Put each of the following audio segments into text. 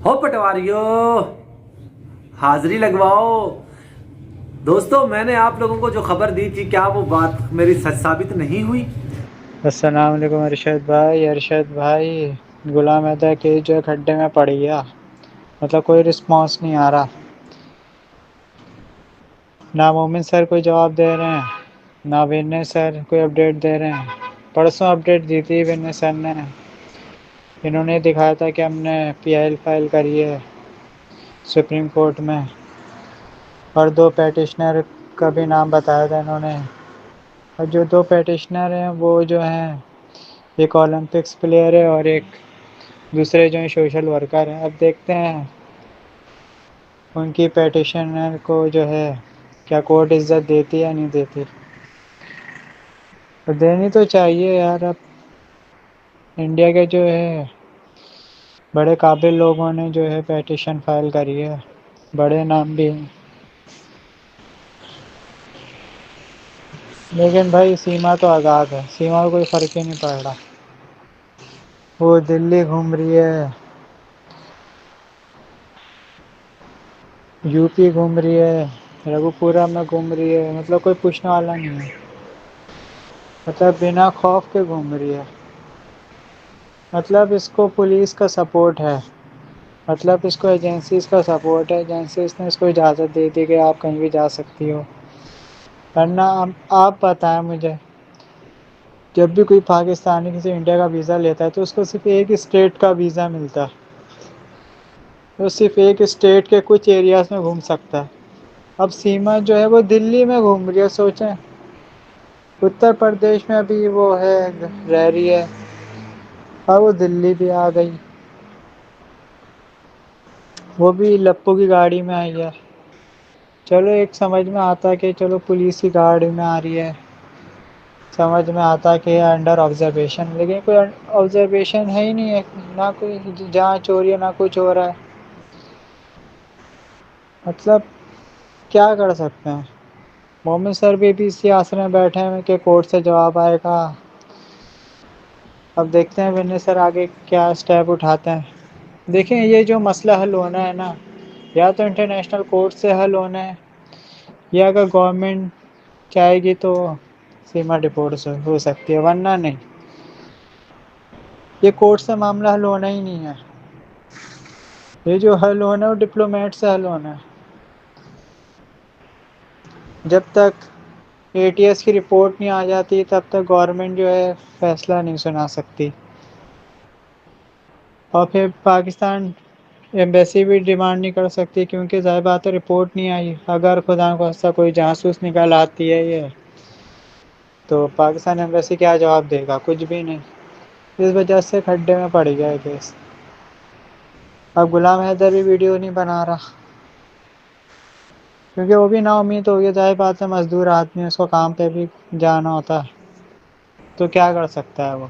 ہو پٹواریوں، حاضری لگواؤ۔ دوستوں، میں نے آپ لوگوں کو جو خبر دی تھی، کیا وہ بات میری سچ ثابت نہیں ہوئی؟ السلام علیکم ارشد بھائی غلام ادا کے جو کھڈے میں پڑ گیا، مطلب کوئی رسپانس نہیں آ رہا۔ نہ مومن سر کوئی جواب دے رہے ہیں، نہ وینے سر کوئی اپڈیٹ دے رہے ہیں۔ پرسوں اپڈیٹ دی تھی وینے سر نے، انہوں نے دکھایا تھا کہ ہم نے پی آئی ایل فائل کری ہے سپریم کورٹ میں، اور 2 پیٹیشنر کا بھی نام بتایا تھا انہوں نے۔ اور جو 2 پیٹیشنر ہیں وہ جو ہیں، ایک اولمپکس پلیئر ہے اور ایک دوسرے جو ہیں سوشل ورکر ہیں۔ اب دیکھتے ہیں ان کی پیٹیشنر کو جو ہے کیا کورٹ عزت دیتی یا نہیں دیتی۔ دینی تو چاہیے یار، اب انڈیا کے جو ہے بڑے قابل لوگوں نے جو ہے پیٹیشن فائل کری ہے، بڑے نام بھی ہیں۔ لیکن بھائی سیما تو آزاد ہے، سیما کو کوئی فرق ہی نہیں پڑ رہا۔ وہ دلی گھوم رہی ہے، یو پی گھوم رہی ہے، رگو پورہ میں گھوم رہی ہے، مطلب کوئی پوچھنے والا نہیں ہے، مطلب بنا خوف کے گھوم رہی ہے۔ مطلب اس کو پولیس کا سپورٹ ہے، مطلب اس کو ایجنسیز کا سپورٹ ہے، ایجنسیز نے اس کو اجازت دے دی کہ آپ کہیں بھی جا سکتی ہو۔ ورنہ آپ بتائیں مجھے، جب بھی کوئی پاکستانی کسی انڈیا کا ویزا لیتا ہے تو اس کو صرف ایک اسٹیٹ کا ویزا ملتا ہے، وہ صرف ایک اسٹیٹ کے کچھ ایریاز میں گھوم سکتا ہے۔ اب سیما جو ہے وہ دلی میں گھوم رہی ہے، سوچیں اتر پردیش میں ابھی وہ ہے، رہ رہی ہے، اور وہ دلی بھی آ گئی، وہ بھی لپو کی گاڑی میں آئی ہے۔ چلو ایک سمجھ میں آتا کہ چلو پولیس کی گاڑی میں آ رہی ہے، سمجھ میں آتا کہ انڈر آبزرویشن، لیکن کوئی آبزرویشن ہے ہی نہیں ہے، نہ کوئی جانچ ہو رہی ہے، نہ کچھ ہو رہا ہے۔ مطلب کیا کر سکتے ہیں؟ مومن سر بھی اسی آسرے میں بیٹھے ہیں کہ کورٹ سے جواب آئے گا۔ اب دیکھتے ہیں ونے سر آگے کیا اسٹیپ اٹھاتے ہیں۔ دیکھیں یہ جو مسئلہ حل ہونا ہے نا، یا تو انٹرنیشنل کورٹ سے حل ہونا ہے، یا اگر گورنمنٹ چاہے گی تو سیما ڈپورٹ سے ہو سکتی ہے، ورنہ نہیں۔ یہ کورٹ سے معاملہ حل ہونا ہی نہیں ہے، یہ جو حل ہونا ہے وہ ڈپلومیٹ سے حل ہونا ہے۔ جب تک اے ٹی ایس کی رپورٹ نہیں آ جاتی تب تک گورنمنٹ جو ہے فیصلہ نہیں سنا سکتی، اور پھر پاکستان ایمبیسی بھی ڈیمانڈ نہیں کر سکتی، کیونکہ ظاہر بات ہے رپورٹ نہیں آئی۔ اگر خدا نخواستہ کوئی جاسوس نکل آتی ہے یہ، تو پاکستان ایمبیسی کیا جواب دے گا؟ کچھ بھی نہیں۔ اس وجہ سے کھڈے میں پڑ گیا ہے کیس۔ اب غلام حیدر بھی ویڈیو نہیں بنا رہا، کیونکہ وہ بھی نا امید ہو گیا، ظاہر بات ہے مزدور آدمی ہے، اس کو کام پہ بھی جانا ہوتا ہے، تو کیا کر سکتا ہے وہ۔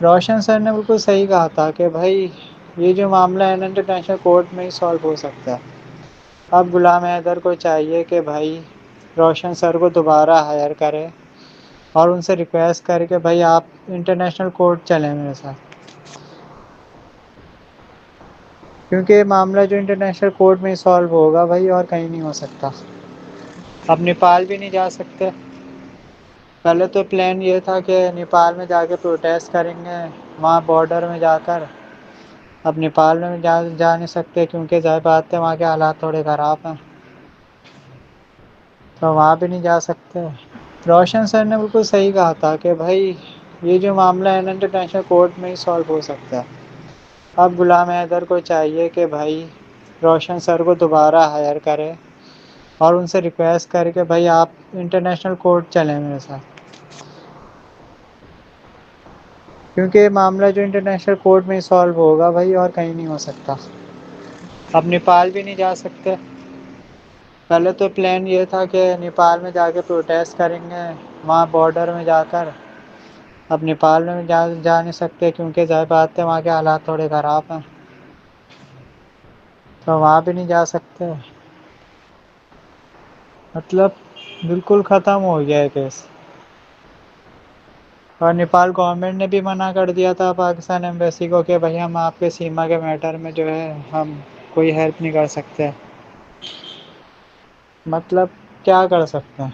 روشن سر نے بالکل صحیح کہا تھا کہ بھائی یہ جو معاملہ ہے نا انٹرنیشنل کورٹ میں ہی سالو ہو سکتا ہے۔ اب غلام حیدر کو چاہیے کہ بھائی روشن سر کو دوبارہ ہائر کرے اور ان سے ریکویسٹ کرے کہ بھائی آپ انٹرنیشنل کورٹ چلیں میرے ساتھ، کیونکہ یہ معاملہ جو انٹرنیشنل کورٹ میں ہی سالو ہوگا بھائی، اور کہیں نہیں ہو سکتا۔ اب نیپال بھی نہیں جا سکتے۔ پہلے تو پلان یہ تھا کہ نیپال میں جا کے پروٹیسٹ کریں گے، وہاں بارڈر میں جا کر۔ اب نیپال میں جا نہیں سکتے، کیونکہ ظاہر بات ہے وہاں کے حالات تھوڑے خراب ہیں، تو وہاں بھی نہیں جا سکتے۔ روشن سر نے بالکل صحیح کہا تھا کہ بھائی یہ جو معاملہ ہے نا انٹرنیشنل کورٹ میں ہی سالو ہو سکتا ہے۔ اب غلام حیدر کو چاہیے کہ بھائی روشن سر کو دوبارہ ہائر کرے اور ان سے ریکویسٹ کرے کہ بھائی آپ انٹرنیشنل کورٹ چلیں میرے ساتھ، کیونکہ یہ معاملہ جو انٹرنیشنل کورٹ میں ہی سالو ہوگا بھائی، اور کہیں نہیں ہو سکتا۔ اب نیپال بھی نہیں جا سکتے۔ پہلے تو پلان یہ تھا کہ نیپال میں جا کے پروٹیسٹ کریں گے، وہاں بارڈر میں جا کر۔ اب نیپال میں جا نہیں سکتے، کیونکہ ظاہر بات ہے وہاں کے حالات تھوڑے خراب ہیں، تو وہاں بھی نہیں جا سکتے۔ مطلب بالکل ختم ہو گیا ہے کیس۔ اور نیپال گورنمنٹ نے بھی منع کر دیا تھا پاکستان ایمبیسی کو کہ بھائی ہم آپ کے سیما کے میٹر میں جو ہے ہم کوئی ہیلپ نہیں کر سکتے. مطلب کیا کر سکتے ہیں؟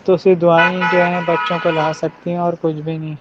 تو صرف دعائیں جو ہیں بچوں کو لا سکتی ہیں اور کچھ بھی نہیں.